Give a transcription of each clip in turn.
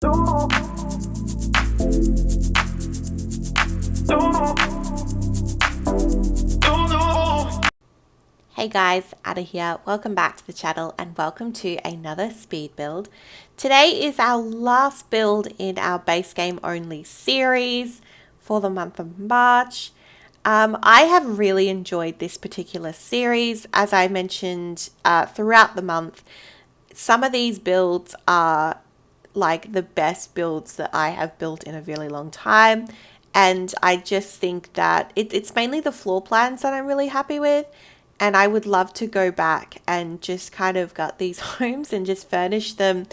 Hey guys, Ada here. Welcome back to the channel and welcome to another speed build. Today is our last build in our base game only series for the month of March. I have really enjoyed this particular series. As I mentioned throughout the month, some of these builds are like the best builds that I have built in a really long time. And I just think that it's mainly the floor plans that I'm really happy with. And I would love to go back and just kind of gut these homes and just furnish them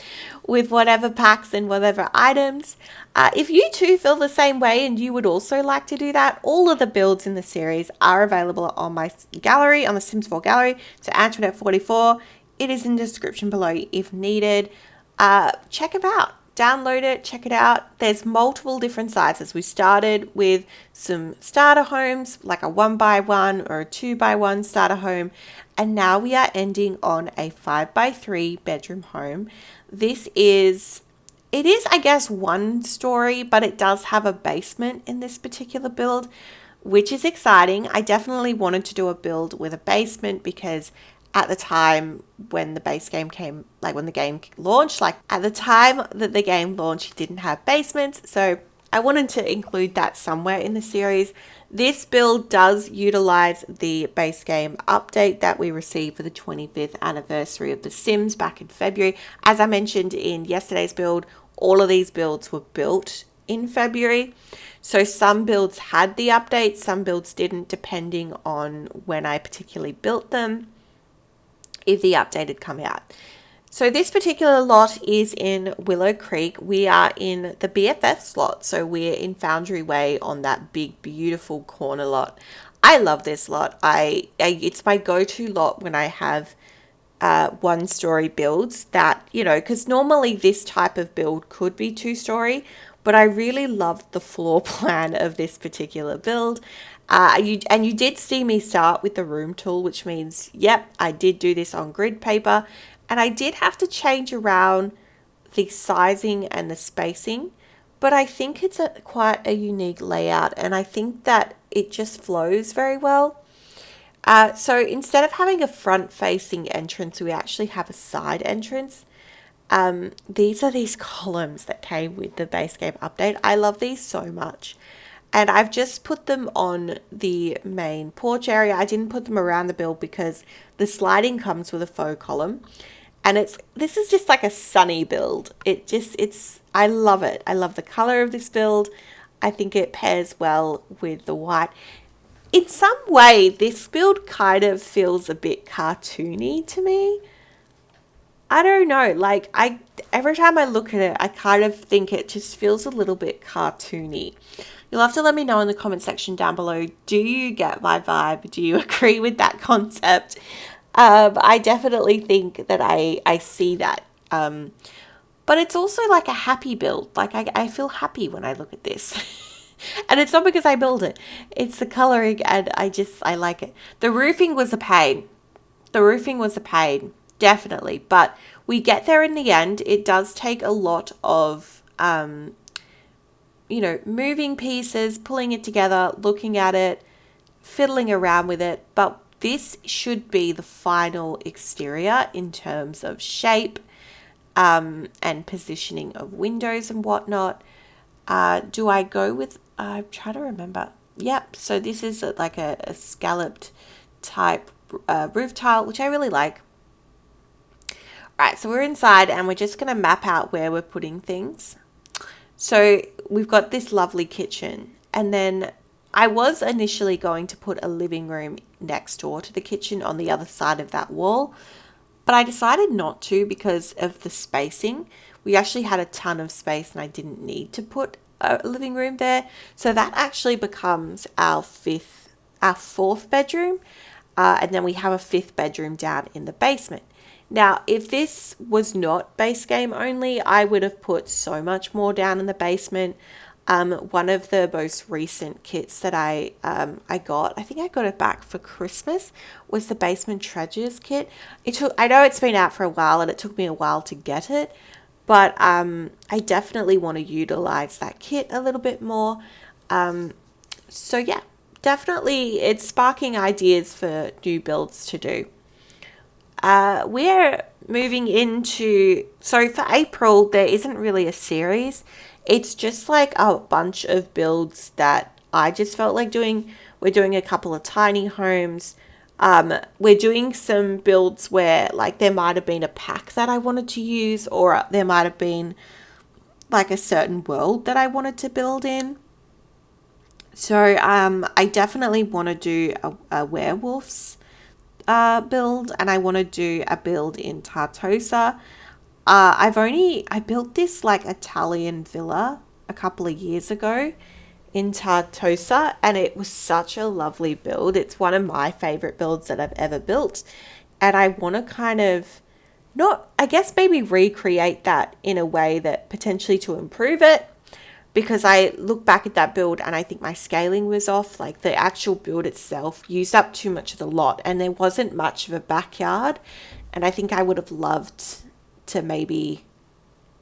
with whatever packs and whatever items. If you too feel the same way and you would also like to do that, all of the builds in the series are available on my gallery, on the Sims 4 gallery. So Antoinette44, it is in the description below if needed. Check them out. Download it, check it out. There's multiple different sizes. We started with some starter homes, like a 1x1 or a 2x1 starter home, and now we are ending on a 5x3 bedroom home. It is, I guess, one story, but it does have a basement in this particular build, which is exciting. I definitely wanted to do a build with a basement because at the time when the base game came, like when the game launched, like at the time that the game launched, it didn't have basements. So I wanted to include that somewhere in the series. This build does utilize the base game update that we received for the 25th anniversary of The Sims back in February. As I mentioned in yesterday's build, all of these builds were built in February. So some builds had the update, some builds didn't, depending on when I particularly built them, if the update had come out. So this particular lot is in Willow Creek. We are in the BFF slot. So we're in Foundry Way on that big, beautiful corner lot. I love this lot. It's my go-to lot when I have one-story builds that, you know, because normally this type of build could be two-story, but I really loved the floor plan of this particular build. You did see me start with the room tool, which means, yep, I did do this on grid paper, and I did have to change around the sizing and the spacing, but I think it's quite a unique layout, and I think that it just flows very well. So instead of having a front-facing entrance, we actually have a side entrance. These are these columns that came with the base game update. I love these so much. And I've just put them on the main porch area. I didn't put them around the build because the sliding comes with a faux column. And this is just like a sunny build. I love it. I love the color of this build. I think it pairs well with the white. In some way, this build kind of feels a bit cartoony to me. I don't know, like every time I look at it, I kind of think it just feels a little bit cartoony. You'll have to let me know in the comment section down below. Do you get my vibe? Do you agree with that concept? I definitely think that I see that. But it's also like a happy build. Like I feel happy when I look at this. And it's not because I build it. It's the coloring and I like it. The roofing was a pain. Definitely. But we get there in the end. It does take a lot of moving pieces, pulling it together, looking at it, fiddling around with it. But this should be the final exterior in terms of shape and positioning of windows and whatnot. Do I go with, I'm trying to remember. Yep, so this is like a scalloped type roof tile, which I really like. All right, so we're inside and we're just going to map out where we're putting things. So we've got this lovely kitchen, and then I was initially going to put a living room next door to the kitchen on the other side of that wall, but I decided not to because of the spacing. We actually had a ton of space and I didn't need to put a living room there. So that actually becomes our fourth bedroom. And then we have a fifth bedroom down in the basement. Now, if this was not base game only, I would have put so much more down in the basement. One of the most recent kits that I got, I think I got it back for Christmas, was the Basement Treasures kit. I know it's been out for a while and it took me a while to get it, but I definitely want to utilize that kit a little bit more. So yeah, definitely it's sparking ideas for new builds to do. We're moving into, so for April, there isn't really a series. It's just like a bunch of builds that I just felt like doing. We're doing a couple of tiny homes. We're doing some builds where like there might have been a pack that I wanted to use, or there might have been like a certain world that I wanted to build in. So I definitely want to do a werewolves build, and I want to do a build in Tartosa. I built this like Italian villa a couple of years ago in Tartosa, and it was such a lovely build. It's one of my favorite builds that I've ever built, and I want to kind of not, I guess, maybe recreate that in a way that potentially to improve it, because I look back at that build and I think my scaling was off. Like the actual build itself used up too much of the lot, and there wasn't much of a backyard. And I think I would have loved to maybe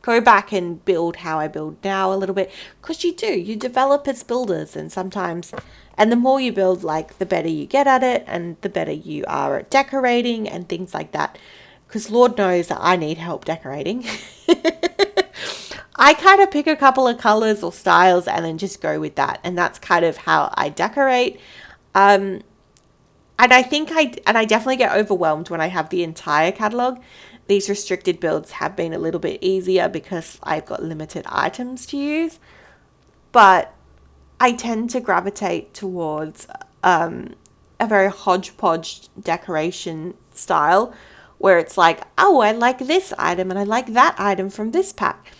go back and build how I build now a little bit, because you develop as builders, and sometimes, and the more you build, like the better you get at it and the better you are at decorating and things like that, because Lord knows that I need help decorating. I kind of pick a couple of colors or styles and then just go with that. And that's kind of how I decorate. And I definitely get overwhelmed when I have the entire catalog. These restricted builds have been a little bit easier because I've got limited items to use. But I tend to gravitate towards a very hodgepodge decoration style, where it's like, oh, I like this item and I like that item from this pack.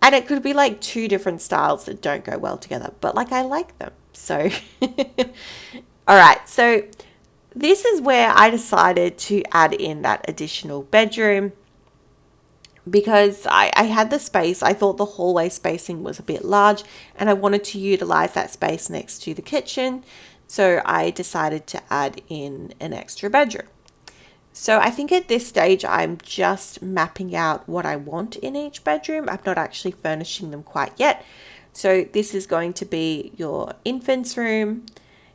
And it could be like two different styles that don't go well together, but like I like them. So, all right. So this is where I decided to add in that additional bedroom, because I had the space. I thought the hallway spacing was a bit large and I wanted to utilize that space next to the kitchen. So I decided to add in an extra bedroom. So I think at this stage, I'm just mapping out what I want in each bedroom. I'm not actually furnishing them quite yet. So this is going to be your infant's room.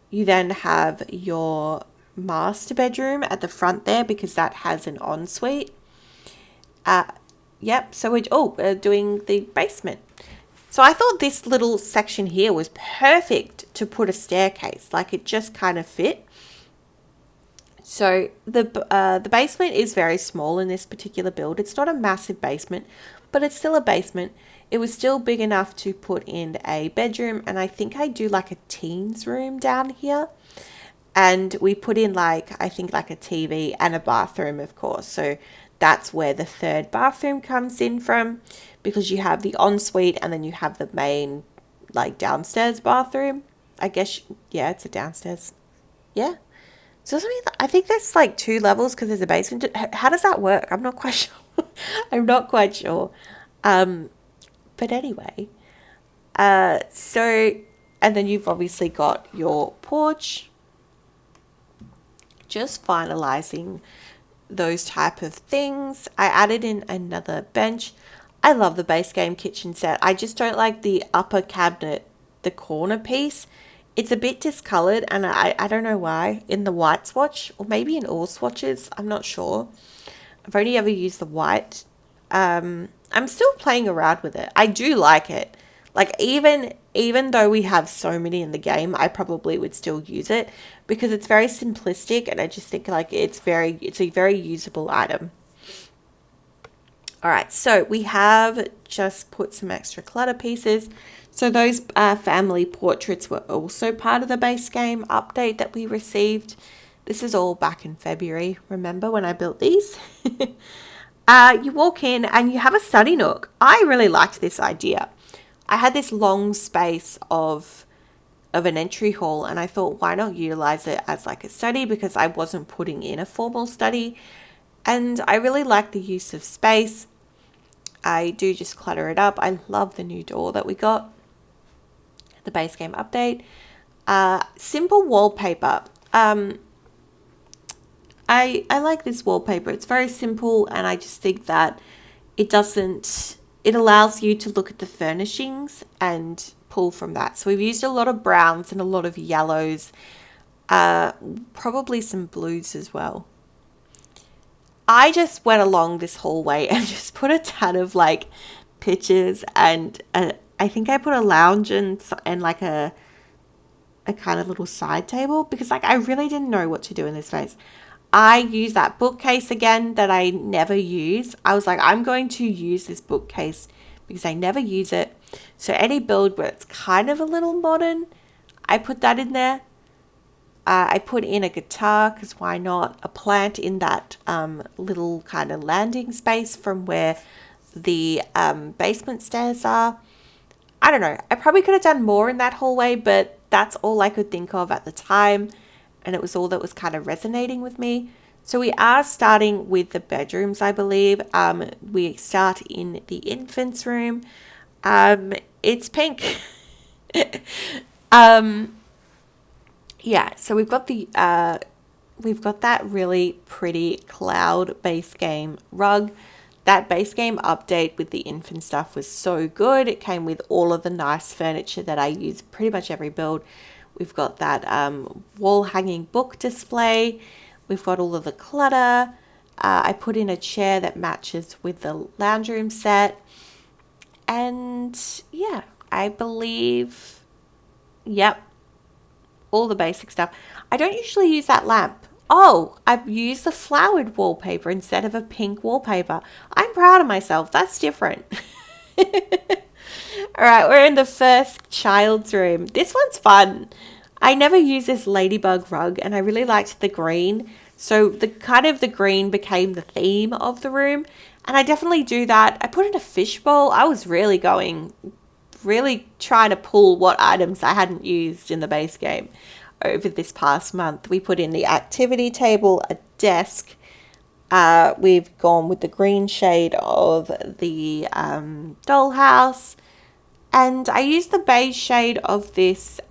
You then have your master bedroom at the front there, because that has an ensuite. Yep, so we're doing the basement. So I thought this little section here was perfect to put a staircase. Like it just kind of fit. So the basement is very small in this particular build. It's not a massive basement, but it's still a basement. It was still big enough to put in a bedroom, and I think I do like a teens room down here. And we put in like, I think like a TV and a bathroom, of course. So that's where the third bathroom comes in from, because you have the ensuite and then you have the main like downstairs bathroom. I guess, yeah, it's a downstairs. Yeah. So I think there's like 2 levels because there's a basement. How does that work? I'm not quite sure. I'm not quite sure. But anyway, so, and then you've obviously got your porch. Just finalizing those type of things. I added in another bench. I love the base game kitchen set. I just don't like the upper cabinet, the corner piece. It's a bit discolored, and I don't know why, in the white swatch, or maybe in all swatches, I'm not sure. I've only ever used the white. I'm still playing around with it. I do like it. Like even though we have so many in the game, I probably would still use it because it's very simplistic, and I just think like it's a very usable item. All right, so we have just put some extra clutter pieces. So those family portraits were also part of the base game update that we received. This is all back in February, remember when I built these? You walk in and you have a study nook. I really liked this idea. I had this long space of an entry hall, and I thought, why not utilize it as like a study, because I wasn't putting in a formal study. And I really like the use of space. I do just clutter it up. I love the new door that we got, the base game update. Simple wallpaper. I like this wallpaper. It's very simple, and I just think that it doesn't it allows you to look at the furnishings and pull from that. So we've used a lot of browns and a lot of yellows, probably some blues as well. I just went along this hallway and just put a ton of like pictures, and I think I put a lounge and like a kind of little side table, because like I really didn't know what to do in this space. I used that bookcase again that I never use. I was like, I'm going to use this bookcase because I never use it. So any build where it's kind of a little modern, I put that in there. I put in a guitar because why not? A plant in that little kind of landing space from where the basement stairs are. I don't know. I probably could have done more in that hallway, but that's all I could think of at the time. And it was all that was kind of resonating with me. So we are starting with the bedrooms, I believe. We start in the infant's room. It's pink. Yeah, so we've got that really pretty cloud base game rug. That base game update with the infant stuff was so good. It came with all of the nice furniture that I use pretty much every build. We've got that wall hanging book display. We've got all of the clutter. I put in a chair that matches with the lounge room set. And yeah, I believe, yep, all the basic stuff. I don't usually use that lamp. Oh, I've used the flowered wallpaper instead of a pink wallpaper. I'm proud of myself. That's different. All right, we're in the first child's room. This one's fun. I never use this ladybug rug, and I really liked the green. So the green became the theme of the room, and I definitely do that. I put in a fishbowl. I was really trying to pull what items I hadn't used in the base game over this past month. We put in the activity table, a desk. We've gone with the green shade of the dollhouse. And I used the beige shade of this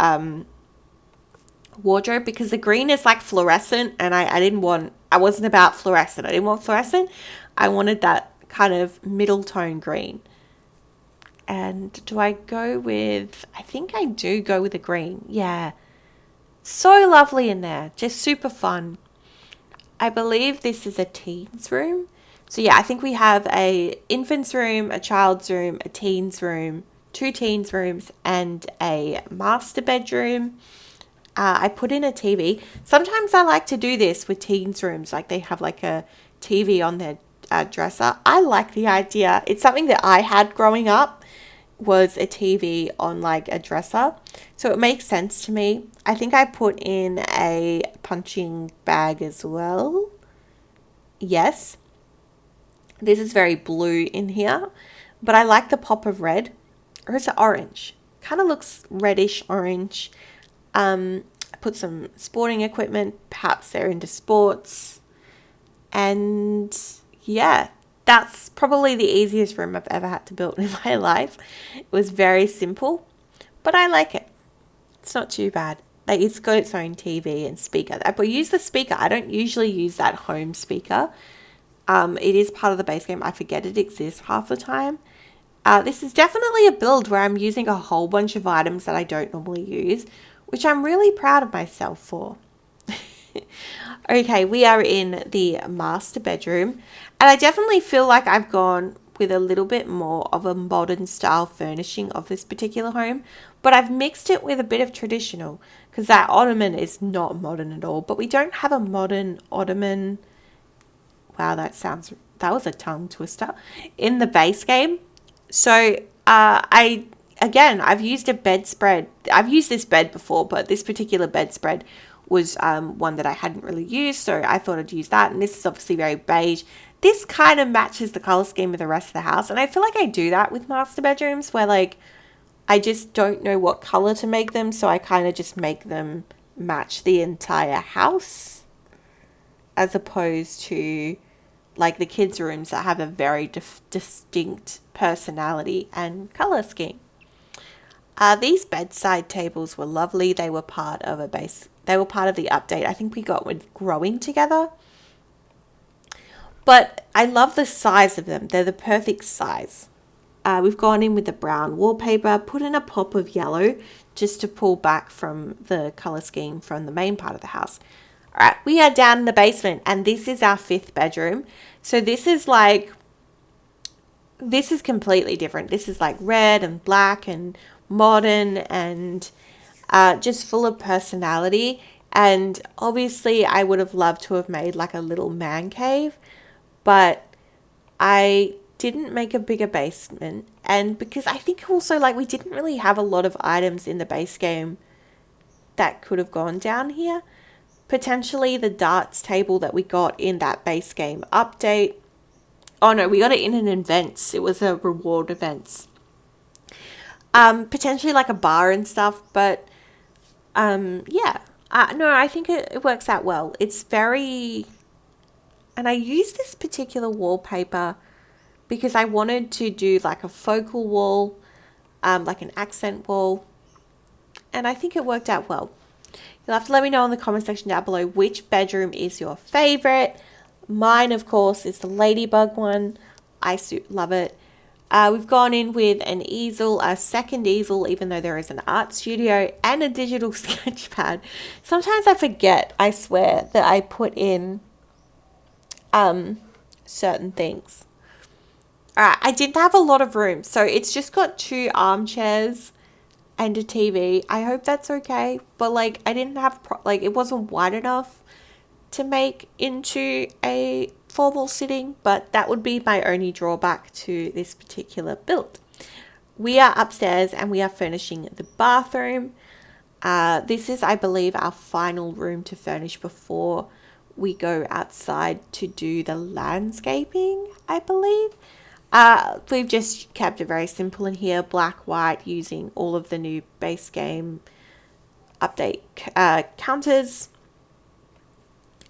wardrobe because the green is like fluorescent, and I wasn't about fluorescent. I didn't want fluorescent. I wanted that kind of middle tone green. And do I go with, I think I do go with the green. Yeah. So lovely in there. Just super fun. I believe this is a teens room. So yeah, I think we have a infant's room, a child's room, a teens room, 2 teens rooms, and a master bedroom. I put in a TV. Sometimes I like to do this with teens rooms. Like they have like a TV on their dresser. I like the idea. It's something that I had growing up, was a TV on like a dresser. So it makes sense to me. I think I put in a punching bag as well. Yes. This is very blue in here, but I like the pop of red. Or is it orange? Kind of looks reddish orange. I put some sporting equipment. Perhaps they're into sports. And yeah, that's probably the easiest room I've ever had to build in my life. It was very simple, but I like it. It's not too bad. Like, it's got its own TV and speaker. I use the speaker. I don't usually use that home speaker. It is part of the base game. I forget it exists half the time. This is definitely a build where I'm using a whole bunch of items that I don't normally use, which I'm really proud of myself for. Okay, we are in the master bedroom, and I definitely feel like I've gone with a little bit more of a modern style furnishing of this particular home, but I've mixed it with a bit of traditional, because that ottoman is not modern at all, but we don't have a modern ottoman. Wow, that was a tongue twister in the base game. So I've used a bedspread. I've used this bed before, but this particular bedspread was one that I hadn't really used, so I thought I'd use that. And this is obviously very beige. This kind of matches the color scheme of the rest of the house, and I feel like I do that with master bedrooms, where like I just don't know what color to make them, so I kind of just make them match the entire house, as opposed to like the kids' rooms that have a very distinct personality and color scheme. These bedside tables were lovely. They were part of the update. I think we got with growing together. But I love the size of them. They're the perfect size. We've gone in with the brown wallpaper, put in a pop of yellow just to pull back from the color scheme from the main part of the house. All right, we are down in the basement, and this is our 5th bedroom. So this is completely different. This is like red and black and modern and just full of personality. And obviously I would have loved to have made like a little man cave, but I didn't make a bigger basement. And because I think also like we didn't really have a lot of items in the base game that could have gone down here. Potentially the darts table that we got in that base game update. Oh no, we got it in an events. It was a reward events. Potentially like a bar and stuff, but yeah. No, I think it works out well. It's very... And I used this particular wallpaper because I wanted to do like a focal wall, like an accent wall. And I think it worked out well. You'll have to let me know in the comment section down below which bedroom is your favorite. Mine, of course, is the ladybug one. I love it. We've gone in with an easel, a second easel, even though there is an art studio, and a digital sketch pad. Sometimes I forget, I swear, that I put in certain things. Alright, I didn't have a lot of room, so it's just got 2 armchairs and a TV. I hope that's okay, but like I didn't have, it wasn't wide enough to make into a formal sitting, but that would be my only drawback to this particular build. We are upstairs and we are furnishing the bathroom. This is, I believe, our final room to furnish before we go outside to do the landscaping, I believe. We've just kept it very simple in here, black, white, using all of the new base game update counters.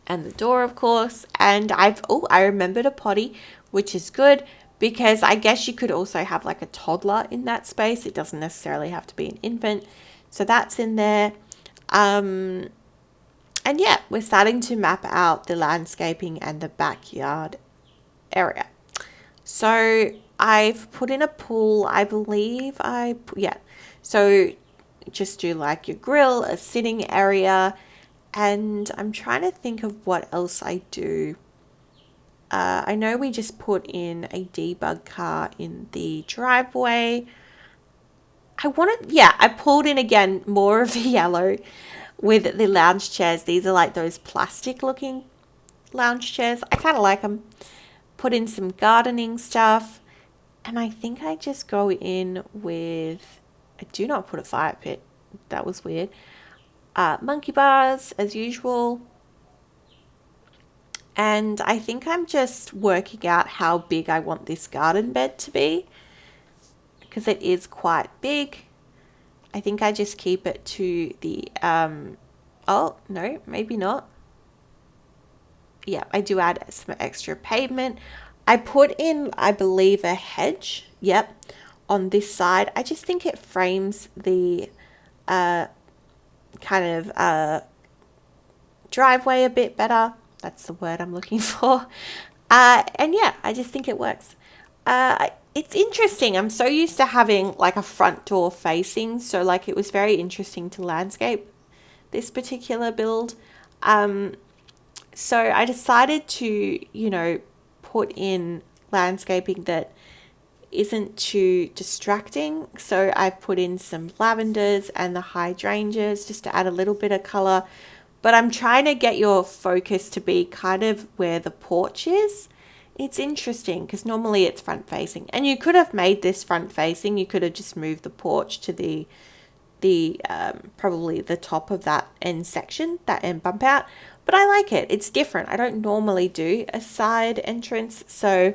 And the door, of course. And I remembered a potty, which is good because I guess you could also have like a toddler in that space. It doesn't necessarily have to be an infant. So that's in there. And yeah, we're starting to map out the landscaping and the backyard area. So I've put in a pool, I believe yeah. So just do like your grill, a sitting area. And I'm trying to think of what else I do. I know we just put in a debug car in the driveway. I pulled in again more of the yellow with the lounge chairs. These are like those plastic looking lounge chairs. I kind of like them. Put in some gardening stuff. And I think I just go in with, I do not put a fire pit. That was weird. Monkey bars as usual, and I think I'm just working out how big I want this garden bed to be because it is quite big. I think I just keep it to the oh no, maybe not. Yeah, I do add some extra pavement. I put in, I believe, a hedge, yep, on this side. I just think it frames the kind of driveway a bit better. That's the word I'm looking for. And yeah, I just think it works. It's interesting. I'm so used to having like a front door facing, so like it was very interesting to landscape this particular build. So I decided to, put in landscaping that isn't too distracting. So I've put in some lavenders and the hydrangeas just to add a little bit of color. But I'm trying to get your focus to be kind of where the porch is. It's interesting because normally it's front facing, and you could have made this front facing. You could have just moved the porch to the probably the top of that end section, that end bump out. But I like it. It's different. I don't normally do a side entrance. So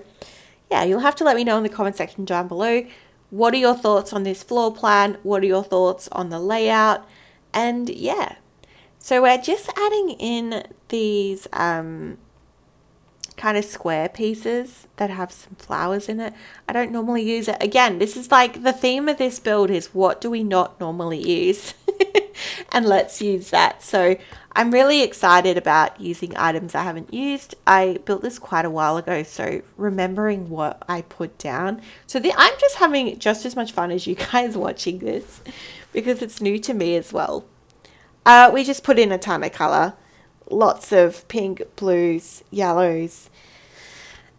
yeah, you'll have to let me know in the comment section down below. What are your thoughts on this floor plan? What are your thoughts on the layout? And yeah, so we're just adding in these kind of square pieces that have some flowers in it. I don't normally use it. Again, this is like the theme of this build is what do we not normally use? and let's use that. So I'm really excited about using items I haven't used. I built this quite a while ago, so remembering what I put down. So I'm just having just as much fun as you guys watching this because it's new to me as well. We just put in a ton of colour. Lots of pink, blues, yellows,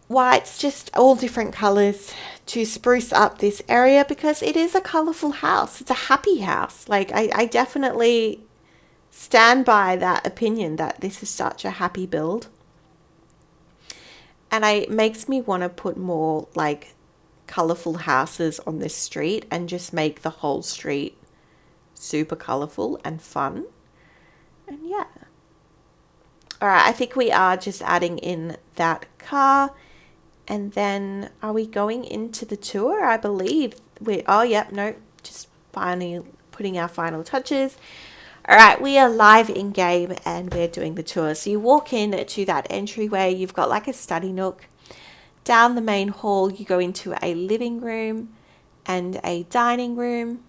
whites, just all different colours to spruce up this area because it is a colourful house. It's a happy house. Like I definitely stand by that opinion that this is such a happy build. And it makes me want to put more like colourful houses on this street and just make the whole street super colourful and fun. And yeah. All right, I think we are just adding in that car. And then are we going into the tour? I believe just finally putting our final touches. All right, we are live in game and we're doing the tour. So you walk in to that entryway, you've got like a study nook. Down the main hall, you go into a living room and a dining room,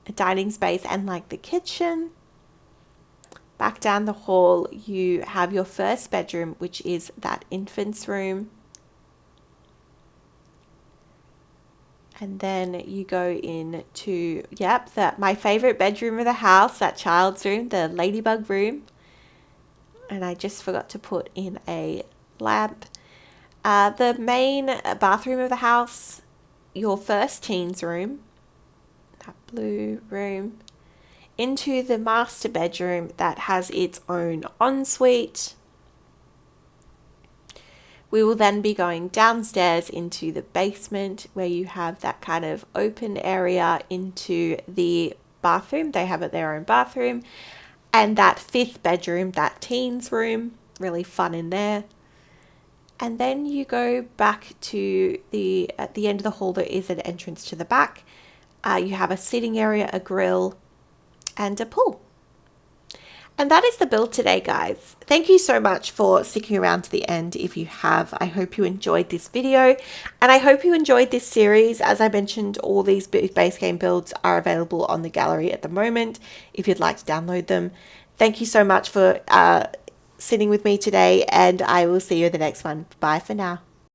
a dining space and like the kitchen. Back down the hall, you have your first bedroom, which is that infant's room. And then you go into, my favorite bedroom of the house, that child's room, the ladybug room. And I just forgot to put in a lamp. The main bathroom of the house, your first teen's room, that blue room. Into the master bedroom that has its own ensuite. We will then be going downstairs into the basement where you have that kind of open area into the bathroom. They have their own bathroom. And that fifth bedroom, that teen's room, really fun in there. And then you go back to at the end of the hall, there is an entrance to the back. You have a sitting area, a grill, and a pool. And that is the build today, guys. Thank you so much for sticking around to the end. If you have, I hope you enjoyed this video and I hope you enjoyed this series. As I mentioned, all these base game builds are available on the gallery at the moment if you'd like to download them. Thank you so much for sitting with me today and I will see you in the next one. Bye for now.